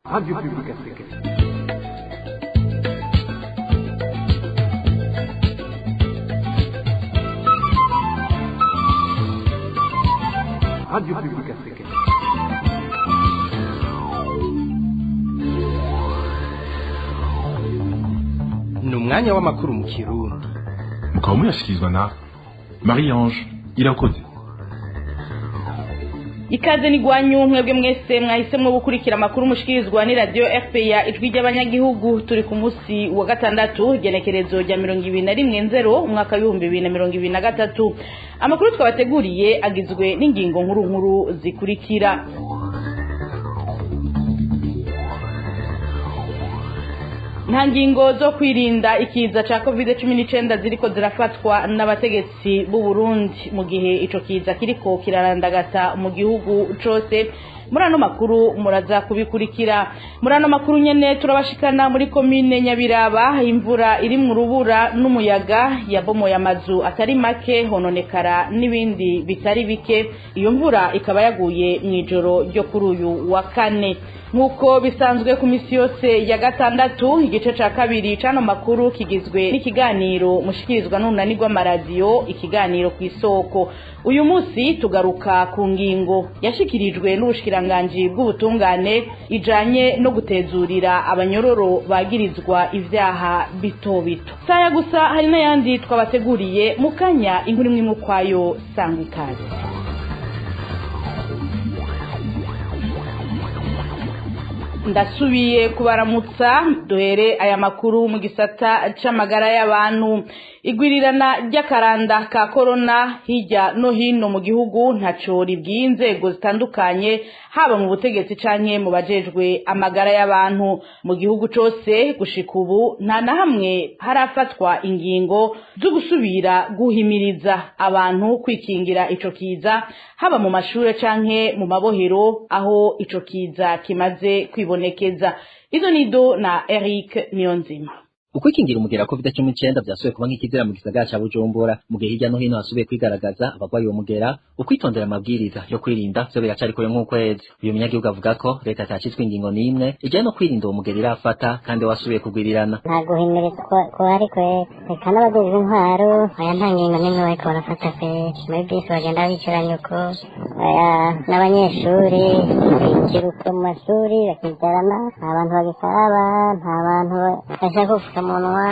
Radio Publique Africaine. Radio Publique Africaine. Ni umwanya w'amakuru mu Kirundi. Mukaba muyashyikirizwa na Marie-Ange Irakoze. Ikaze ni gwanyu mwebwe mwese mwahisemwe gukurikira amakuru mushikirizwa ni radio RPA ijwi ry'abanyagihugu. Turi ku munsi wa gatandatu genekerezo rya 2010 umwaka wa 2023. Amakuru twabateguriye agizwe n'ingingo nkuru zikurikira. Nta ngingo zo kwirinda ikiza ca COVID-19 ziriko zirafatwa n'abategetsi b'u Burundi mu gihe ico kiza kiriko kirarandagata mu gihugu cose. Muri ano makuru muraza kubikurikira. Muri ano makuru nyene turabashikana muri komine Nyabiraba, imvura iri mu rubura n'umuyaga yabomoye amazu atari make, hononekara n'ibindi bitari bike. Iyo mvura ikaba yaguye mw'ijoro ryo kuri uyu wa kane. Nkuko bisanzwe ku misi yose ya gatandatu, igice ca kabiri cano makuru kigizwe n'ikiganiro mushikirizwa n'unani rw'amaradiyo, ikiganiro kw'isoko. Uyu musi tugaruka ku ngingo yashikirijwe n'ubushikiranganji bw'ubutungane ijanye no gutezurira abanyororo bagirizwa ivyaha bito bito. Saya gusa hari n'ayandi twabateguriye mukanya inkuru imwe kwayo sangwa ikaze. Ndasubiye kubaramutsa, duhere aya makuru mu gisata c'amagara y'abantu. Igwirirana ry'akaranda ka corona hirya no hino mu gihugu ntaco ribwiye inzego zitandukanye, haba mu butegetsi canke mu bajejwe amagara y'abantu mu gihugu cose. Gushika ubu nta na hamwe harafatwa ingingo zo gusubira guhimiriza abantu kwikingira ico kiza, haba mu mashure canke mu mabohero aho ico kiza kimaze kwibonekeza. Izo nido na Eric Niyonzima. Ukwikingira umugera COVID-19 byasubiye kuba nk'ikizira mu gisagara ca Bujumbura mu gihe hirya no hino hasubiye kwigaragaza abagwayi uwo mugera. Ukwitondera amabwiriza yo kwirinda byo biracari kure nk'ukwezi. Uyu munyagihugu avuga ko leta atacitswe ingingo n'imwe ijanye no kwirinda uwo mugera irafata kandi wasubiye kugwirirana. Nta guhimiriza ko ariko reka n'abagize intwaro aya nta ngingo n'imwe bariko barafata pe. Muri bisi bagenda bicaranye uko n'abanyeshuri bikiruka mu mashuri bakicarana, nta bantu bagisaba, nta bantu bashaka kuvuga munwa.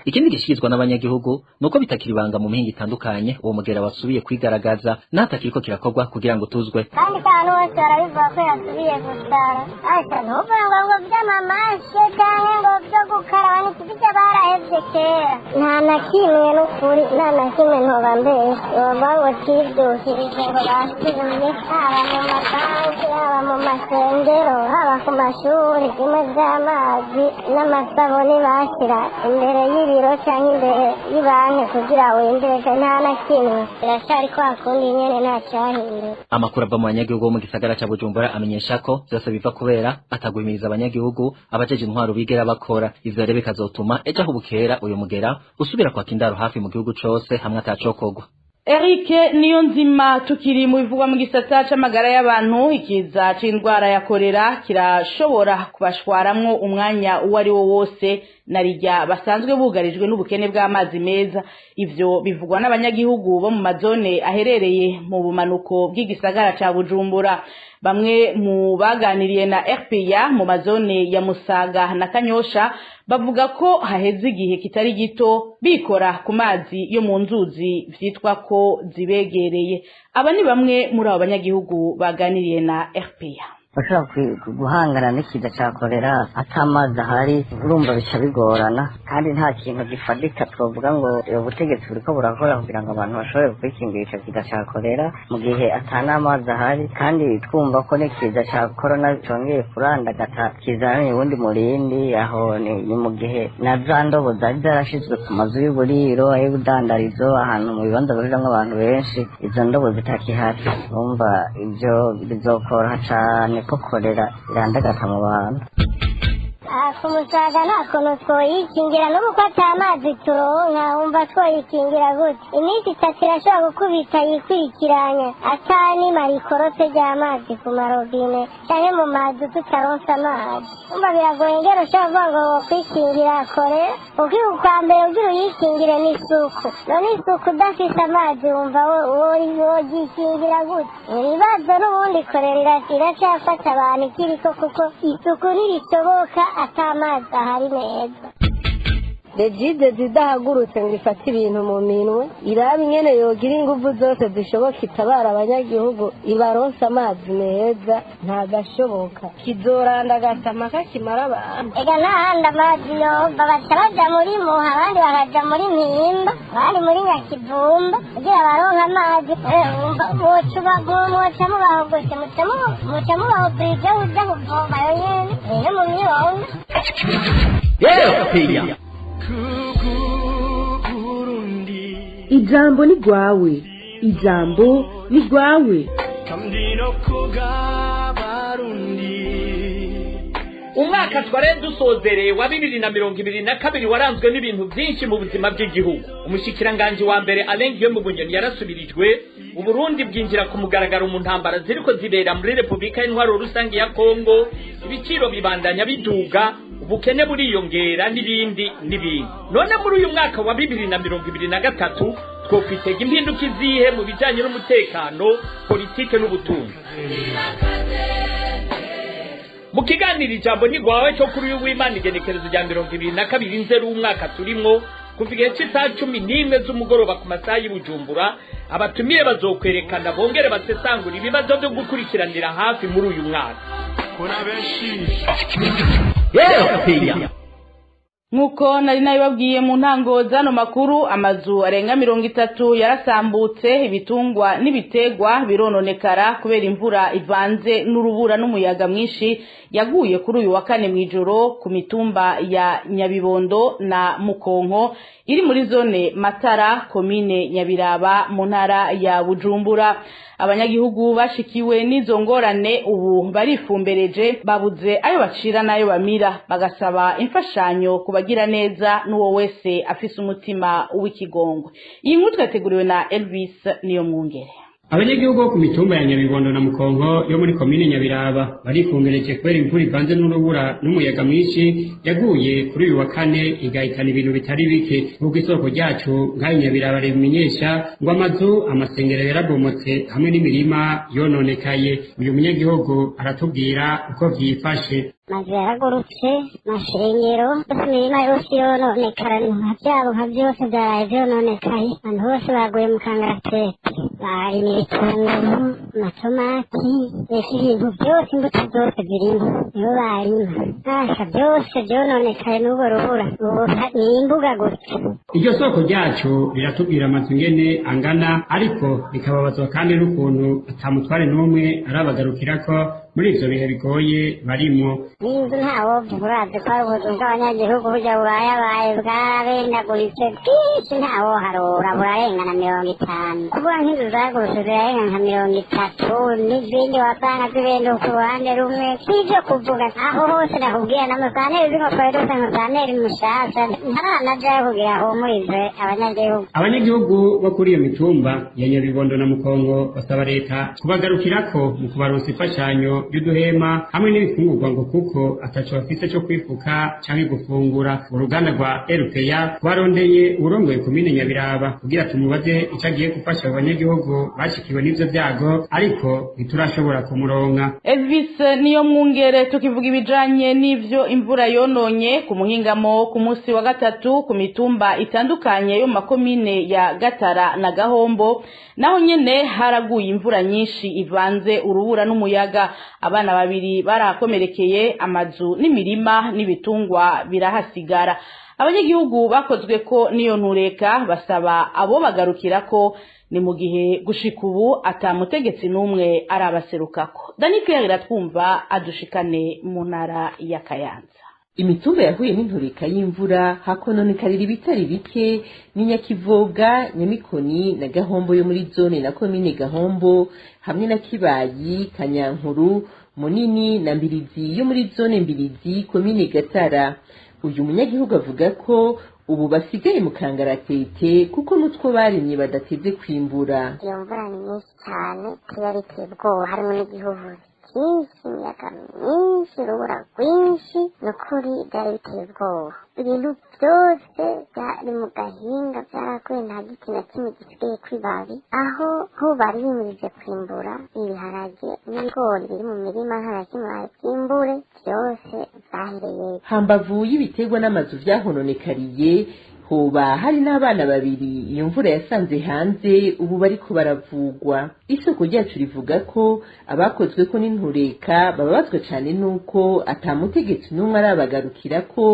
Ikindi gishikirizwa n'abanyagihugu nuko bitakiri banga mu mihingo itandukanye uwo mugera wasubiye kwigaragaza natakiriko kirakorwa kugira ngo tuzwe. Kandi kandi wose barabivuga ko yasubiye gusara. Asa ntuvuga ngo by'amamashe cyangwa ngo byo gukaraba n'ikibije barahevye kera. Nta na kimwe n'ukuri, nta na kimwe ntoba mbese bawo kivyuhirije ngo basubire, haba mu mabanki, haba mu masengero, haba ku mashuri, imwe z'amazi n'amasabuni bashyira imbere y'ibiro cyangwa imbere y'ibanki kugira windire. Nta na kimwe, biracari kwa kundi nyene nta cyahinduye. Amakuru ava mu banyagihugu bo mu gisagara ca Bujumbura amenyesha ko byose biva kubera ataguhimiriza abanyagihugu abajeje intwaro bigera bakora. Ivyo rero bikazotuma ejo aho bukera uyu mugera usubira kwa kindaro hafi mu gihugu cose hamwe atacokorwa. Eric Niyonzima. Tukiri mu bivugwa mu gisata c'amagara y'abantu, ikiza c'indwara ya kolera kirashobora kubashwaramwo umwanya uwo ari wo wose narirya basanzwe bugarijwe n'ubukene bw'amazi meza. Ivyo bivugwa n'abanyagihugu bo mu mazone aherereye mu bumanuko bw'igisagara ca Bujumbura. Bamwe mu baganiriye na RPA mu mazone ya Musaga na Kanyosha bavuga ko haheze igihe kitari gito bikora ku mazi yo mu nzuzi vyitwa ko zibegereye. Aba ni bamwe muri abo banyagihugu baganiriye na RPA. bashobora guhangana n'ikiza cya kolera atamazi ahari, urumva bica bigorana, kandi nta kintu gifatika twavuga ngo ubutegetsi buriko burakora kugira ngo abantu bashobore kwikingira ico kiza cya kolera mu gihe atanamazi ahari, kandi twumva ko n'ikiza cya corona congeye kurandagata kizananye ubundi murindi. Aho ni mu gihe na za ndobo zari zarashizwe ku mazu y'uburiro ay'ubudandarizo ahantu mu bibanza bihuriramwo abantu benshi, izo ndobo zitakihari. Urumva ivyo bizokoroha cane ko kolera irandagata mu bantu. ku musaga nta kuntu twoyikingira n'ubu ko ata mazi turonka wumva twoyikingira gute iminsi 3 irashobora gukubita yikurikiranya ata n'imara ikorote ry'amazi ku marobine canke mu mazi tutaronsa amazi umva biragoye ngero ushobora kuvuga ngo wokwikingira kore ukiga kwa mbere ugira uyikingire n'isuku none isuku udafise amazi wumva wogikingira gute ibibazo n'ubundi korera iracyafata abantu ikiriko kuko isuku ntirishoboka ata amazi ahari meza Regide zidahagurutse ngo ifate ibintu mu minwe iraba ingene yogira ingufu zose zishoboka itabara abanyagihugu ibaronsa amazi meza ntagashoboka kizorandagata amaka kimara abantu ega ntahandi amazi yova baca baja muri muha abandi bakaja muri mpimba abandi muri nyakivumba kugira baronka amazi mwoca mubaho gose muca mubaho kwija uja kuvoma yo nyene rero mu myonga ijambo ni rwawe ijambo ni rwawe umwaka twari dusozereye wa 2022 waranzwe n'ibintu byinshi mu buzima bw'igihugu umushikiranganje wa mbere Alain Guillaume Bunyoni yarasubirijwe uburundi bwinjira ku mugaragaro mu ntambara ziriko zibera muri Republika y'Intwaro Rusange ya Kongo ibiciro bibandanya biduga ubukene buriyongera n'ibindi none muri uyu mwaka wa 2023 twokwitega impinduka izihe mu bijanye n'umutekano politike n'ubutunzi mu kiganiro ijambo ni rwawe cyo kuri uyu w'Imana igenekerezo rya 2022 nzeru umwaka turimwo kuva igihe cy'isaha 11 z'umugoroba ku masaha y'Ibujumbura abatumire bazokwerekana bongere basesangura ibibazo byo gukurikiranira hafi muri uyu mwaka Nkuko nari nabibabwiye mu ntango zano makuru amazu arenga 30 yarasambutse ibitungwa n'ibitegwa birononekara kubera imvura ivanze n'urubura n'umuyaga mwinshi yaguye kuri uyu wa kane mwijoro ku mitumba ya Nyabibondo na Mukonko iri muri zone Matara komine Nyabiraba mu ntara ya Bujumbura abanyagihugu bashikiwe n'izo ngorane ubu barifumbereje babuze ayo bacira nayo bamira bagasaba imfashanyo kubagira neza n'uwo wese afise umutima w'ikigongwe iyi nkuru twateguriwe na Elvis niyo mwungere abanyagihugu bo ku mitumba ya Nyabibondo na Mukonko yo muri komine Nyabiraba barifumbereje kubera imvura ivanze n'urubura n'umuyaga mwinshi yaguye kuri uyu wa kane igahitana ibintu bitari bike nk'uko isoko ryacu nk'ayo Nyabiraba rimenyesha ngo amazu amasengero yarabomotse hamwe n'imirima yononekaye uyu munyagihugu aratubwira uko vyifashe maze yaragurutse mashengero imirima yose yononekara nka byabo nka byose byaraye vyononekaye abantu bose baguye mu kangaratete bari n'ibitunguru amatomati mbese ibintu byose imbuto zose zirimo nibo barima nasha byose vyononekaye n'ubwo rubura ni imbuga gutya iryo soko ryacu riratubwira amazu ngene angana ariko rikababazwa kandi n'ukuntu atamutware n'umwe arabagarukirako muri ivyo bihe bigoye barimo n'inzu ntawo urazi ko ari ubuzu bw'abanyagihugu burya bubayabaye bwabendaguritse bwinshi ntawo harura burarengana 50 kuvuga nk'inzu zagurutse zirarenga nka 30 n'izindi wasanga zibenda ku ruhande rumwe sivyo kuvuga aho hose nakubwira n'amasaneri ziko twari dusanga amasaneri mushasha ntaranajayo kugira ahumurize abanyagihugu bo kuri iyo mitumba ya Nyabibondo na Mukongo basaba leta kubagarukirako mu kubaronsa imfashanyo y'uduhema hamwe n'ibifungurwa ngo kuko ataco bafise cyo kwifuka canke gufungura uruganda rwa RPA rwarondeye urongoye komine Nyabiraba kugira tumubaze ico agiye gufasha abanyagihugu bashikiwe n'ivyo byago ariko ntiturashobora kumuronka Elvis niyo mwungere tukivuga ibijanye n'ivyo imvura yononye ku muhingamo ku munsi wa gatatu ku mitumba itandukanye yo makomine ya Gatara na Gahombo naho nyene haraguye imvura nyinshi ivanze urubura n'umuyaga abana babiri barakomerekeye amazu n'imirima n'ibitungwa birahasigara abanyagihugu bakozwe ko niyo ntureka basaba abo bagarukira ko ni mu gihe gushika ubu atamutegetsi n'umwe arabaserukako Dani Claire iratwumva adushikane mu ntara ya Kayanza imitumba yahuye n'intureka y'imvura hakononekarira ibitari bike ni Nyakivobwa Nyamikoni na Gahombo yo muri zone na komine Gahombo hamwe na Kibayi Kanyankuru Munini na Mbirizi yo muri zone Mbirizi komine Gatara. Uyu munyagihugu avuga ko ubu basigaye mu kangaratete kuko n'utwo barimye badateze kwimbura. Iyo mvura ni nyinshi cyane kiba biteye ubwoba, harimo n'igihuhuzi cyinshi, imiyaga myinshi, urubura rwinshi, ni ukuri byari biteye ubwoba. Ibintu byose byari mu gahinga byaraguye, nta giti na kimwe gisigaye kw'ibabi, aho bari bimirije kwimbura ibiharage n'ibigori biri mu mirima, nta na kimwe bari bwimbure, byose byahereye. Hambavu y'ibiterwa n'amazu vyahononekariye, hoba hari n'abana babiri iyo mvura yasanze hanze ubu bariko baravugwa. Isoko ryacu rivuga ko abakozweko n'intureka bababazwa cane nuko atamutegetsi n'umwe arabagarukirako,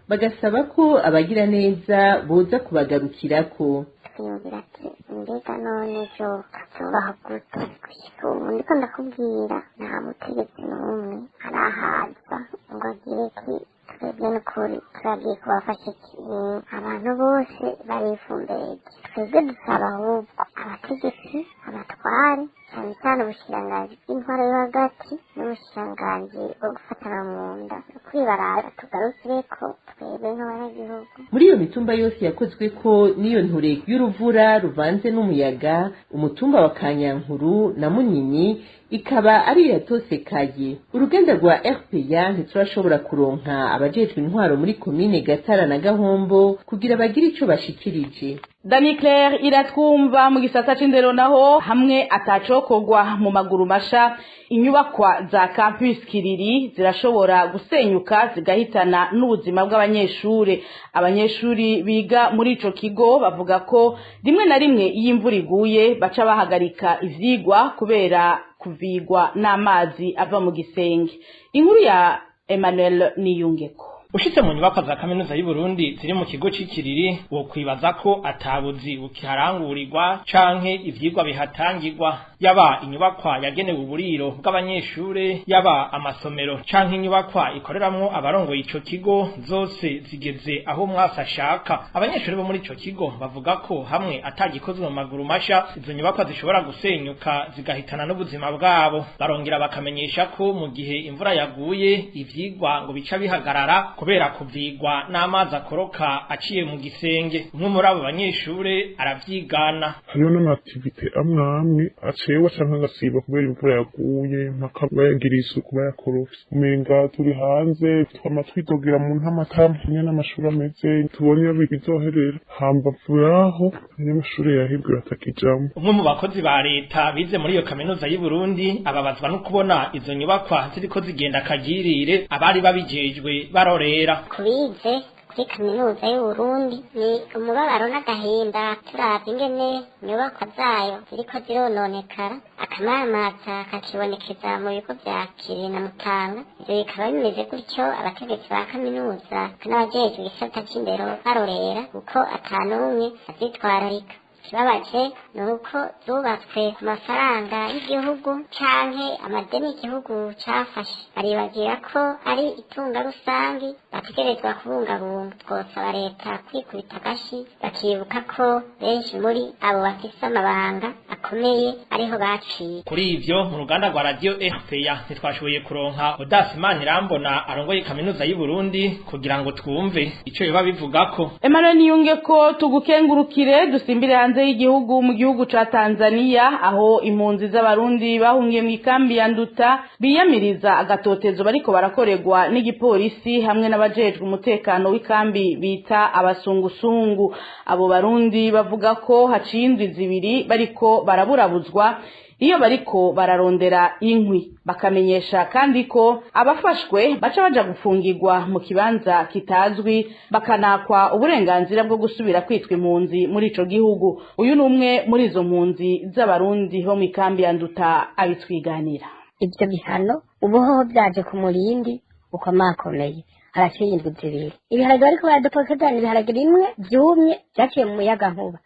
bagasaba ko abagira neza boza kubagarukirako. Twiyumvira ati mbega none ejo kazobaho gute? Gushika ubu ndiko ndakubwira nta mutegetsi n'umwe arahaza ngo agire ki twebwe n'ukuri turagiye kubafasha ikintu, abantu bose barifumbereje. Twebwe dusaba ahubwo abategetsi, abatware, cyane cyane ubushikiranganji bw'intwaro yo hagati n'ubushikiranganji bwo gufatana mu nda, ukuri baraza tugarukireko twebwe nk'abanyagihugu. Muri iyo mitumba yose yakozweko n'iyo ntureka y'uruvura ruvanze n'umuyaga, umutumba wa Kanyankuru na Munini ikaba ari yatosekaye. Uruganda rwa RPA ntiturashobora kuronka abajejwe intwaro muri komine Gatara na Gahombo kugira bagire ico bashikirije. Dani Claire iratwumva mu gisata c'indero naho hamwe atacokogwa mu maguru masha, inyubakwa za campus Kiriri zirashobora gusenyuka zigahitana n'ubuzima bw'abanyeshure. Abanyeshuri biga muri ico kigo bavuga ko rimwe na rimwe iyo imvura iguye baca bahagarika ivyigwa kubera kuvigwa n'amazi ava mu gisenge. Inkuru ya Emmanuel Niyungeko. Ushitse mu nyubako za kaminuza y'u Burundi ziri mu kigo c'Ikiriri, wo kwibaza ko atabuzi bukiharangurirwa canke ivyigwa bihatangirwa. Yaba inyubakwa yagenewe uburiro bw'abanyeshure, yaba amasomero canke inyubakwa ikoreramwo abarongoye ico kigo, zose zigeze aho mwasa ashaka. Abanyeshure bo muri ico kigo bavuga ko hamwe atagikozwe mu maguru masha, izo nyubakwa zishobora gusenyuka zigahitana n'ubuzima bwabo. Barongera bakamenyesha ko mu gihe imvura yaguye ivyigwa ngo bica bihagarara kubera kuvigwa n'amazi akoroka aciye mu gisenge. Umwe muri abo banyeshure aravyigana. Hariho n'amaaktivite amwe acewa canke agasiba kubera imvura yaguye, mpaka bayagira isuku bayakorofye. Umenga turi hanze twama twidogera mu ntamatama nyene n'amashuri ameze, tubone iyo bizoherera. Hambavu yaho n'amashure yahebwe batakijamwo. Umwe mu bakozi ba leta bize muri iyo kaminuza y'u Burundi ababazwa no kubona izo nyubakwa ziriko zigenda kagirire, abari babijejwe barore kubize kuri kaminuza y'u Burundi ni umubabaro n'agahinda turavye ingene inyubakwa zayo ziriko zirononekara, akamaramaza kakibonekeza mu bigo vya Kiriri na Mutanga. Ivyo bikaba bimeze gutyo abategetsi ba kaminuza n'abajejwe igisata c'indero barorera kuko ata n'umwe azitwararika. Ikibabaje ni uko zubatswe ku mafaranga y'igihugu canke amadeni y'igihugu cafashe, baribagira ko ari itunga rusangi bategerezwa kubungabunga. Twosaba leta kwikubita agashi bakibuka ko benshi muri abo bafise amabanga akomeye ariho baciye. Kuri ivyo mu ruganda rwa radio RPA ntitwashoboye kuronka Odas Manirambona arongoye kaminuza y'u Burundi kugira ngo twumve ico yoba bivugako. Emmanuel Niyungeko tugukengurukire dusimbire hanze y'igihugu mu gihugu ca Tanzania, aho impunzi z'abarundi bahungiye mu ikambi ya Nduta biyamiriza agatotezo bariko barakorerwa n'igipolisi hamwe n'abajejwe umutekano w'ikambi bita abasungusungu. Abo barundi bavuga ko haciye indwi zibiri bariko baraburabuzwa iyo bariko bararondera inkwi, bakamenyesha kandi ko abafashwe baca baja gufungirwa mu kibanza kitazwi, bakanakwa uburenganzira bwo gusubira kwitwa impunzi muri ico gihugu. Uyu ni umwe muri izo mpunzi z'abarundi ho mu ikambi ya Nduta abitwiganira. Ibyo bihano ubuhoho byaje ku murindi uko makomeye haraciye indwi zibiri. Ibiharage bariko baradupokezana ibiharage rimwe byumye byaciye mu muyaga nkuba.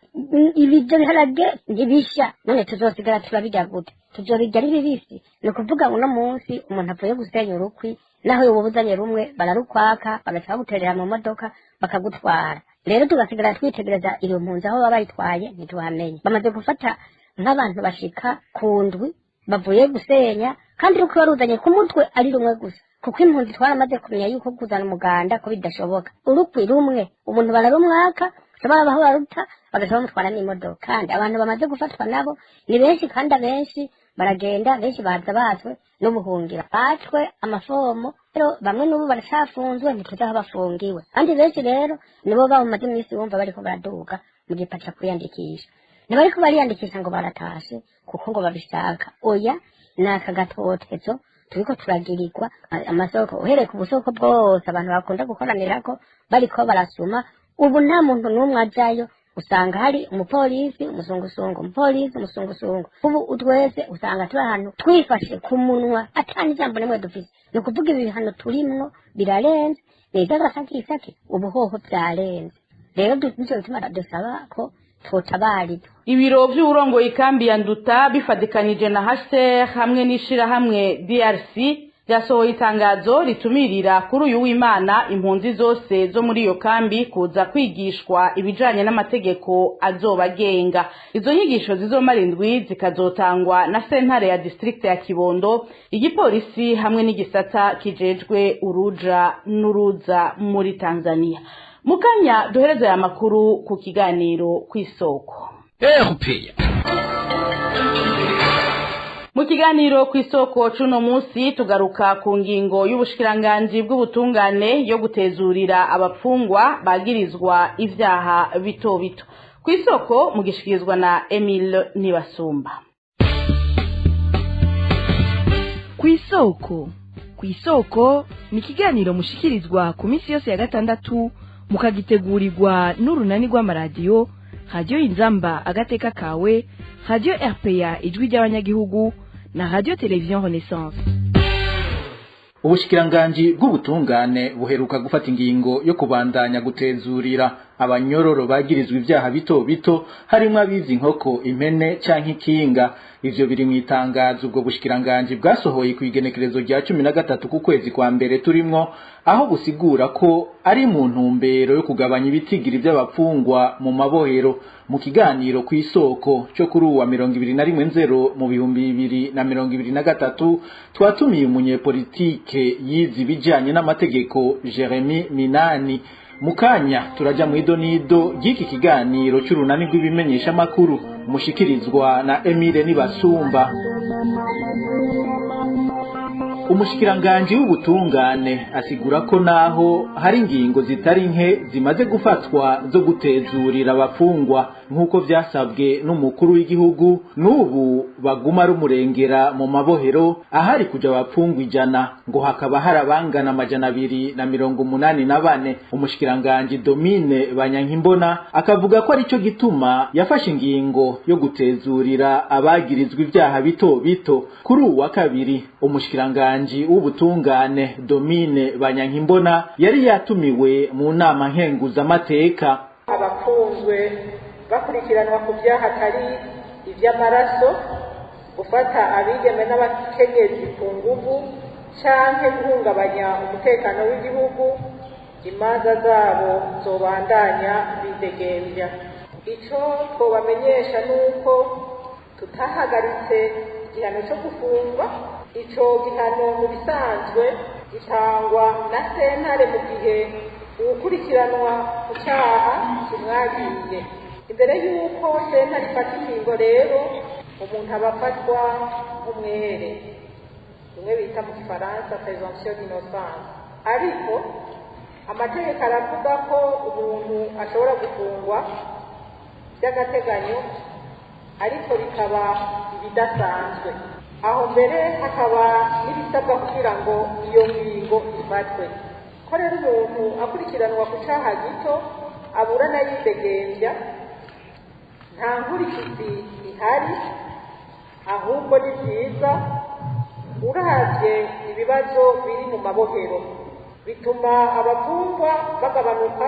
Ibyo biharage ntibisha, none tuzosigara turabirya gute? Tuzobirya ari bibisi? Ni ukuvuga ngo uno munsi umuntu avuye gusenya urukwi, naho yobuzanye rumwe bararukwaka bagaca baguterera mu modoka bakagutwara. Rero tugasigara twitegereza iyo mpunzi aho baba bayitwaye ntituhamenye. Bamaze gufata nk'abantu bashika ku ndwi bavuye gusenya kandi ruko baruzanye ku mutwe ari rumwe gusa kuko impunzi twaramaze kumenya yuko kuzana umuganda ko bidashoboka urukwi rumwe umuntu bararumwaka sabara baho baruta bagashobora mutwara n'imodoka kandi abantu bamaze gufatwa nabo ni benshi kandi abenshi baragenda benshi baza bazwe n'ubuhungira batwe amafomo rero bamwe n'ubu baracafunzwe ntituzi aho bafungiwe kandi benshi rero nibo bamaze iminsi bumva bariko baraduga mu gipaca kwiyandikisha ntibariko bariyandikisha ngo baratashe kuko ngo babishaka oya ni aka gatotezo turiko turagirirwa amasoko uhereye ku busoko bwose abantu bakunda gukoranirako bariko barasuma ubu nta muntu n'umwe ajayo usanga hari umupolisi umusungusungu umupolisi umusungusungu ubu utwese usanga turi ahantu twifashe ku munwa atani ijambo rimwe dufise ni ukuvuga ibi bihano turimwo birarenze neza agasakisaki ubuhoho byarenze rero nico gituma dusaba ko twotabarizwa ibiro vy'uburongoye ikambi ya Nduta bifadikanije na HCR hamwe n'ishirahamwe DRC ryasohoye itangazo ritumirira kuri uyu w'Imana impunzi zose zo muri iyo kambi kuza kwigishwa ibijanye n'amategeko azobagenga. Izo nyigisho zizomara indwi zikazotangwa na sentare ya district ya Kibondo, igipolisi hamwe n'igisata kijejwe uruja n'uruza muri Tanzania. Mukanya duhereza ya makuru ku kiganiro kw'isoko. Mu kiganiro kw'isoko cuno munsi tugaruka ku ngingo y'ubushikiranganji bw'ubutungane yo gutezurira abapfungwa bagirizwa ivyaha bito bito. Kw'isoko mugishikirizwa na Emile Nibasumba. Kw'isoko ni ikiganiro mushikirizwa ku minsi yose ya gatandatu mukagitegurirwa n'urunani rw'amaradiyo Radio Inzamba agateka kawe, Radio RPA ijwi ry'abanyagihugu na Radio Television Renaissance. Ubushikiranganji bw'ubutungane buheruka gufata ingingo yo kubandanya gutezurira abanyororo bagirizwa ivyaha bito bito harimwo abizi inkoko impene canke ikinga. Ivyo biri mu itangazo ubwo bushikiranganji bwasohoye ku igenekerezo rya 13 ku kwezi kwa mbere turimwo, aho busigura ko ari mu ntumbero yo kugabanya ibitigiri by'abapfungwa mu mabohero. Mu kiganiro kw'isoko cyo kuri uwa 21 mu 2023 twatumiye umunyepolitike yizi bijanye n'amategeko Jeremy Minani. Mukanya turaja mu idonido y'iki kiganiro cy'urunani rw'ibimenyesha makuru mushikirizwa na Emile Nibasumba. Umushikiranganji w'ubutungane asigura ko naho hari ingingo zitari nke zimaze gufatwa zo gutezurira abafungwa nk'uko vyasabwe n'umukuru w'igihugu, n'ubu baguma rumurengera mu mabohero ahari kuja abapfungwa 100 ngo hakaba harabangana 284. Umushikiranganji Domine Banyankimbona akavuga ko ari cyo gituma yafashe ingingo yo gutezurira abagirizwa ivyaha bito bito. Kuri uwa kabiri umushikiranganji w'ubutungane Domine Banyankimbona yari yatumiwe mu nama nkenguza amateka. Abafunzwe bakurikiranwa ku byaha atari ivy'amaraso, gufata abigeme n'abakenyezi ku nguvu canke guhungabanya umutekano w'igihugu, imanza zabo zobandanya bidegembya. Ico twobamenyesha nuko tutahagaritse igihano cyo gufungwa. Ico gihano mu bisanzwe gitangwa na sentare mu gihe ukurikiranwa ku cyaha kimwagiye. Imbere y'uko sentare ifata ingingo rero umuntu abafatwa nk'umwere, umwe bita mu Gifaransa présomption d'innocence. Ariko amategeko aravuga ko umuntu ashobora gufungwa by'agateganyo, ariko bikaba ibidasanzwe. Aho mbere hakaba n'ibisabwa kugira ngo iyo ngingo ifatwe. Ko rero umuntu akurikiranwa ku cyaha gito aburana yidegembya, nta nkurikizi ihari, ahubwo ni byiza uravye ibibazo biri mu mabohero bituma abafungwa bagabanuka,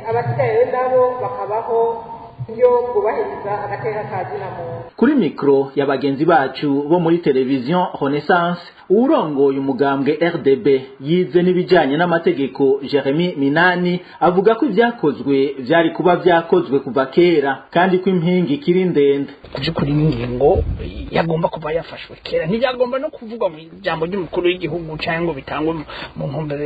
abasigaye nabo bakabaho buryo bwubahiriza agateka ka zina muntu. Kuri mikro ya bagenzi bacu bo muri televiziyo Renaissance, urongoye umugambwe RDB yize n'ibijanye n'amategeko Jeremy Minani avuga ko ivyakozwe vyari kuba vyakozwe kuva kera kandi ko impingi ikiri ndende. Kuri n'ingingo yagomba kuba yafashwe kera, ntibyagomba no kuvugwa mu jambo ry'umukuru w'igihugu cyangwa bitangwe mu ntumbero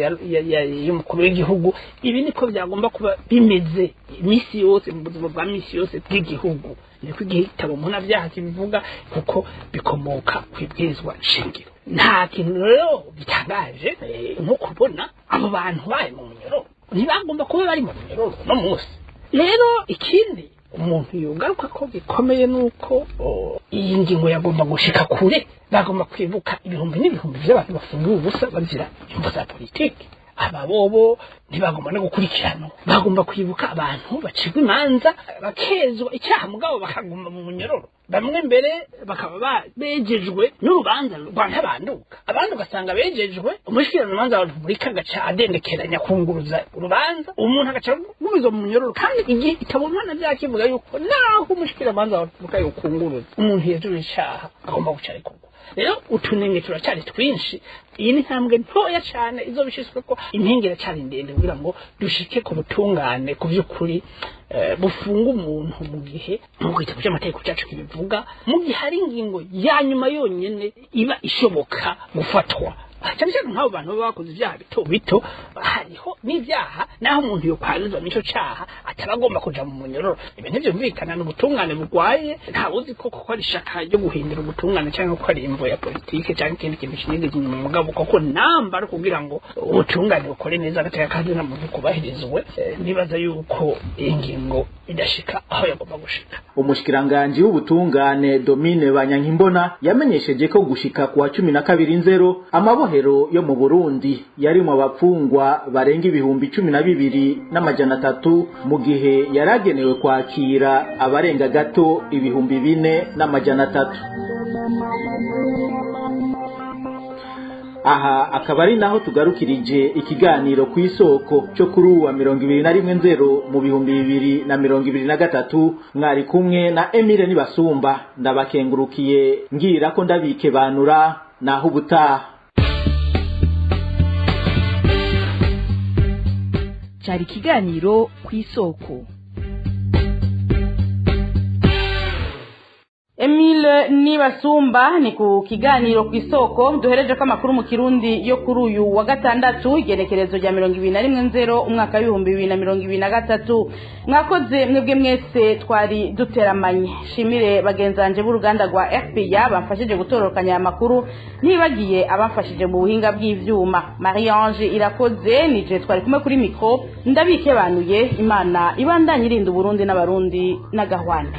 y'umukuru w'igihugu. Ibi niko byagomba kuba bimeze imisi yose mu buzima bwa misi yose bw'igihugu. Niko igihe kitabo mpuna vyaha kibivuga kuko bikomoka kwibwirizwa shingiro. Nta kintu rero bitangaje nko kubona abo bantu baye mu munyoro ntibagomba kuba bari mu munyoro no munsi. Rero ikindi umuntu yogaruka ko bikomeye nuko iyi ngingo yagomba gushika kure, bagomba kwibuka ibihumbi n'ibihumbi by'abantu bafungiwe ubusa bazira imvo za politiki. Aba bobo ntibagomba no gukurikirana, bagomba kwibuka abantu bacibwa imanza bakezwa icyaha mugabo bakaguma mu munyororo. Bamwe mbere bakaba bejejwe n'urubanza rwa ntabanduka, abandi ugasanga bejejwe umushikirano wa Repubulika agaca adendekeranya kunguruza urubanza, umuntu agaca gumiza mu munyororo. Kandi igihe itabonana byakivuga yuko naho umushikirano wa Repubulika yokunguruza umuntu yejejwe icyaha agomba gucarekurwa. Rero utunenge turacyari twinshi. Iyi ni ntambwe ntoya cyane izobishitswe ko impengera cyari ndende kugira ngo dushike ku butungane ku by'ukuri bufunga umuntu mu gihe mu gitabo cy'amategeko cyacu kibivuga, mu gihe hari ingingo ya nyuma yonyene iba ishoboka gufatwa. Cyane cyane nk'abo bantu bakoze ibyaha bito bito, hariho n'ibyaha naho umuntu yokwazwa n'icyo cyaha ataragomba kuja mu munyororo. Ibintu byumvikana n'ubutungane bugwaye, nta uzi ko ari ishaka ryo guhindura ubutungane cyangwa ko ari imvo ya politike cyangwa ikindi kintu kinigeze mu mugabo, kuko namba ari kugira ngo ubutungane bukore neza agateka kandi na muntu kubahirizwe. Nibaza yuko ingingo idashika aho yagomba gushika. Umushikiranganje w'ubutungane Domine Banyankimbona yamenyesheje ko gushika kwa 12/0 amabohero yo mu Burundi yari mu bapfungwa barenga ibihumbi 12,300 mu gihe yaragenewe kwakira abarenga gato ibihumbi 4,300. Aha akaba ari naho tugarukirije ikiganiro ku isoko cyo kuri uwa 21/0 mu bihumbi 2023. Mwari kumwe na Emile Nibasumba, ndabakengurukiye ngira ko ndabike banura naho ubutaha. Cyari ikiganiro ku isoko. Emile Nibasumba ni ku kiganiro ku isoko. Duhereje ko amakuru mu Kirundi yo kuri uyu wa gatandatu igenekerezo rya 21/0 umwaka wa 2023. Mwakoze mwebwe mwese twari duteramanye. Shimire bagenzanje b'uruganda rwa RPA bamfashije gutorokanya amakuru, nibagiye abamfashije mu buhinga bw'ivyuma. Marie-Ange Irakoze nije twari kumwe kuri mikro, ndabike banuye. Imana ibandanye irinda Burundi n'abarundi n'agahwane.